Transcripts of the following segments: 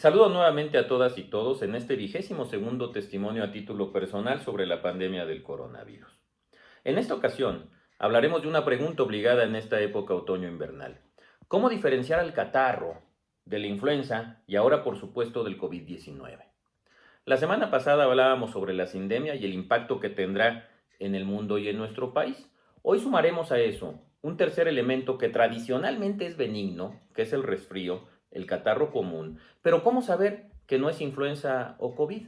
Saludo nuevamente a todas y todos en este 22º testimonio a título personal sobre la pandemia del coronavirus. En esta ocasión, hablaremos de una pregunta obligada en esta época otoño-invernal. ¿Cómo diferenciar al catarro de la influenza y ahora, por supuesto, del COVID-19? La semana pasada hablábamos sobre la sindemia y el impacto que tendrá en el mundo y en nuestro país. Hoy sumaremos a eso un tercer elemento que tradicionalmente es benigno, que es el resfrío, el catarro común. Pero ¿cómo saber que no es influenza o COVID?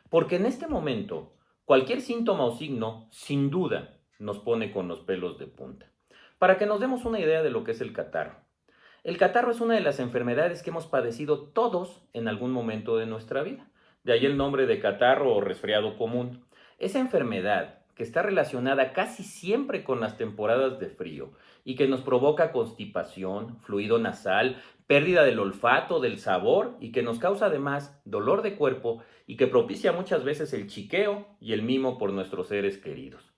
Porque en este momento, cualquier síntoma o signo, sin duda, nos pone con los pelos de punta. Para que nos demos una idea de lo que es el catarro. El catarro es una de las enfermedades que hemos padecido todos en algún momento de nuestra vida. De ahí el nombre de catarro o resfriado común. Esa enfermedad que está relacionada casi siempre con las temporadas de frío y que nos provoca constipación, fluido nasal, pérdida del olfato, del sabor y que nos causa además dolor de cuerpo y que propicia muchas veces el chiqueo y el mimo por nuestros seres queridos.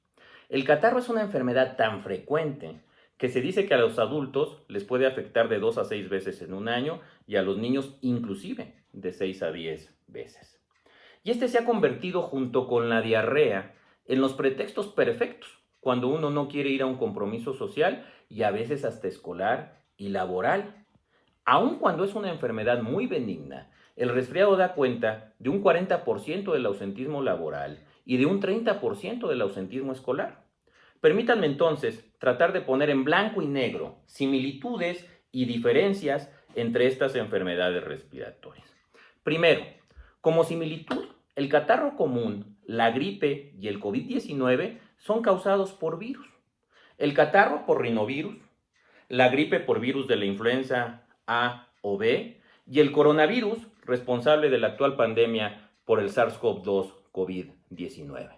El catarro es una enfermedad tan frecuente que se dice que a los adultos les puede afectar de 2 a 6 veces en un año y a los niños inclusive de 6 a 10 veces. Y este se ha convertido junto con la diarrea en los pretextos perfectos cuando uno no quiere ir a un compromiso social y a veces hasta escolar y laboral. Aun cuando es una enfermedad muy benigna, el resfriado da cuenta de un 40% del ausentismo laboral y de un 30% del ausentismo escolar. Permítanme entonces tratar de poner en blanco y negro similitudes y diferencias entre estas enfermedades respiratorias. Primero, como similitud, el catarro común, la gripe y el COVID-19 son causados por virus. El catarro por rinovirus, la gripe por virus de la influenza A o B y el coronavirus responsable de la actual pandemia por el SARS-CoV-2 COVID-19.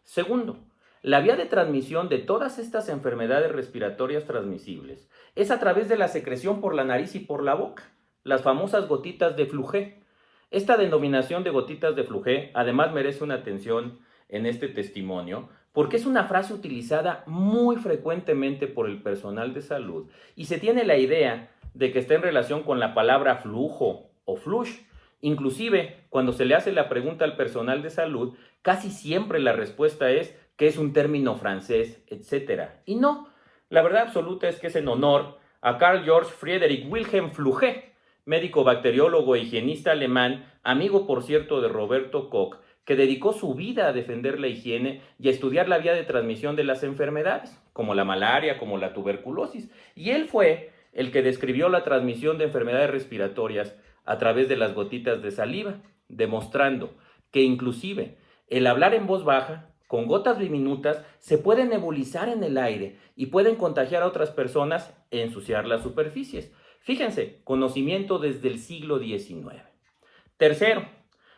Segundo, la vía de transmisión de todas estas enfermedades respiratorias transmisibles es a través de la secreción por la nariz y por la boca, las famosas gotitas de Flugé. Esta denominación de gotitas de Flugé además merece una atención en este testimonio porque es una frase utilizada muy frecuentemente por el personal de salud y se tiene la idea de que está en relación con la palabra flujo o flush. Inclusive, cuando se le hace la pregunta al personal de salud, casi siempre la respuesta es que es un término francés, etc. Y no, la verdad absoluta es que es en honor a Carl Georg Friedrich Wilhelm Flugé, médico bacteriólogo e higienista alemán, amigo por cierto de Roberto Koch, que dedicó su vida a defender la higiene y a estudiar la vía de transmisión de las enfermedades, como la malaria, como la tuberculosis. Y él fue el que describió la transmisión de enfermedades respiratorias a través de las gotitas de saliva, demostrando que inclusive el hablar en voz baja, con gotas diminutas, se puede nebulizar en el aire y pueden contagiar a otras personas e ensuciar las superficies. Fíjense, conocimiento desde el siglo XIX. Tercero,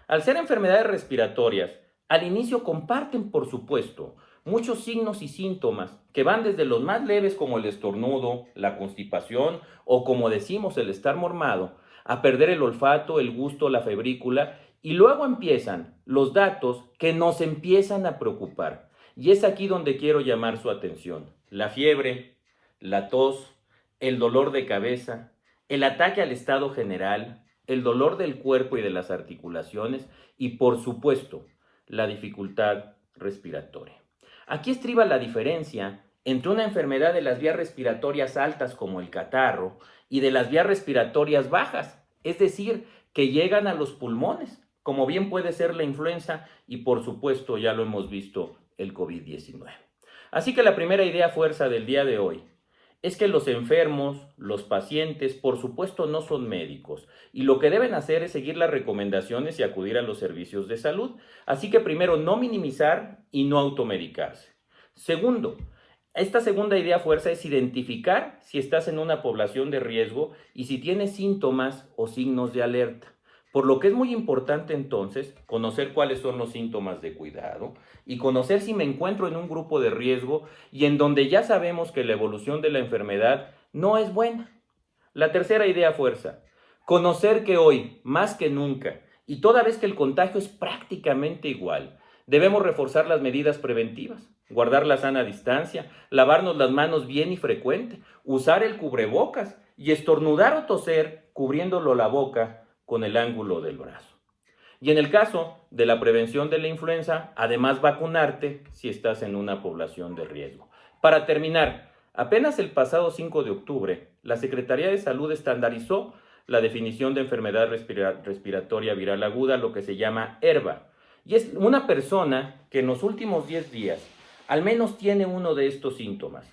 al ser enfermedades respiratorias, al inicio comparten, por supuesto, muchos signos y síntomas que van desde los más leves como el estornudo, la constipación o como decimos el estar mormado, a perder el olfato, el gusto, la febrícula y luego empiezan los datos que nos empiezan a preocupar. Y es aquí donde quiero llamar su atención. La fiebre, la tos, el dolor de cabeza, el ataque al estado general, el dolor del cuerpo y de las articulaciones y, por supuesto, la dificultad respiratoria. Aquí estriba la diferencia entre una enfermedad de las vías respiratorias altas como el catarro y de las vías respiratorias bajas, es decir, que llegan a los pulmones, como bien puede ser la influenza y por supuesto ya lo hemos visto el COVID-19. Así que la primera idea fuerza del día de hoy es que los enfermos, los pacientes, por supuesto no son médicos y lo que deben hacer es seguir las recomendaciones y acudir a los servicios de salud. Así que primero, no minimizar y no automedicarse. Segundo, esta segunda idea fuerza es identificar si estás en una población de riesgo y si tienes síntomas o signos de alerta. Por lo que es muy importante entonces conocer cuáles son los síntomas de cuidado y conocer si me encuentro en un grupo de riesgo y en donde ya sabemos que la evolución de la enfermedad no es buena. La tercera idea fuerza, conocer que hoy, más que nunca, y toda vez que el contagio es prácticamente igual, debemos reforzar las medidas preventivas, guardar la sana distancia, lavarnos las manos bien y frecuente, usar el cubrebocas y estornudar o toser cubriéndolo la boca con el ángulo del brazo. Y en el caso de la prevención de la influenza, además vacunarte si estás en una población de riesgo. Para terminar, apenas el pasado 5 de octubre, la Secretaría de Salud estandarizó la definición de enfermedad respiratoria viral aguda, lo que se llama ERVA. Y es una persona que en los últimos 10 días al menos tiene uno de estos síntomas: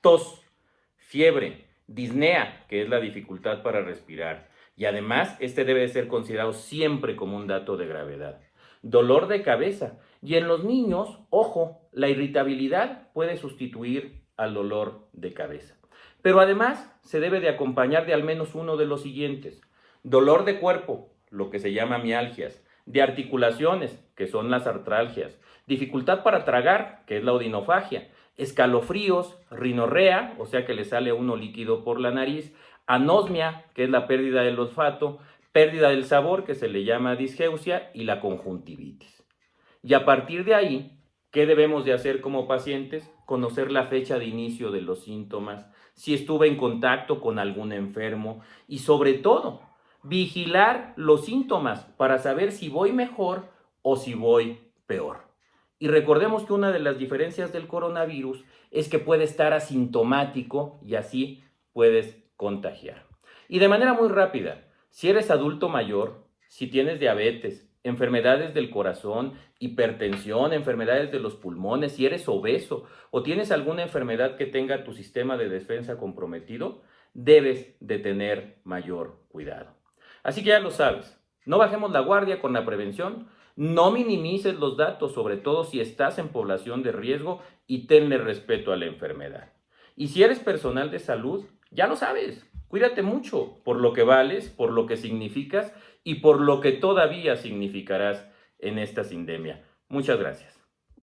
tos, fiebre, disnea, que es la dificultad para respirar, y además este debe ser considerado siempre como un dato de gravedad. Dolor de cabeza, y en los niños, ojo, la irritabilidad puede sustituir al dolor de cabeza. Pero además se debe de acompañar de al menos uno de los siguientes: dolor de cuerpo, lo que se llama mialgias; de articulaciones, que son las artralgias; dificultad para tragar, que es la odinofagia; escalofríos, rinorrea, o sea que le sale a uno líquido por la nariz; anosmia, que es la pérdida del olfato; pérdida del sabor, que se le llama disgeusia; y la conjuntivitis. Y a partir de ahí, ¿qué debemos de hacer como pacientes? Conocer la fecha de inicio de los síntomas, si estuve en contacto con algún enfermo y sobre todo, vigilar los síntomas para saber si voy mejor o si voy peor. Y recordemos que una de las diferencias del coronavirus es que puede estar asintomático y así puedes contagiar. Y de manera muy rápida, si eres adulto mayor, si tienes diabetes, enfermedades del corazón, hipertensión, enfermedades de los pulmones, si eres obeso o tienes alguna enfermedad que tenga tu sistema de defensa comprometido, debes de tener mayor cuidado. Así que ya lo sabes, no bajemos la guardia con la prevención, no minimices los datos, sobre todo si estás en población de riesgo, y tenle respeto a la enfermedad. Y si eres personal de salud, ya lo sabes, cuídate mucho por lo que vales, por lo que significas y por lo que todavía significarás en esta sindemia. Muchas gracias.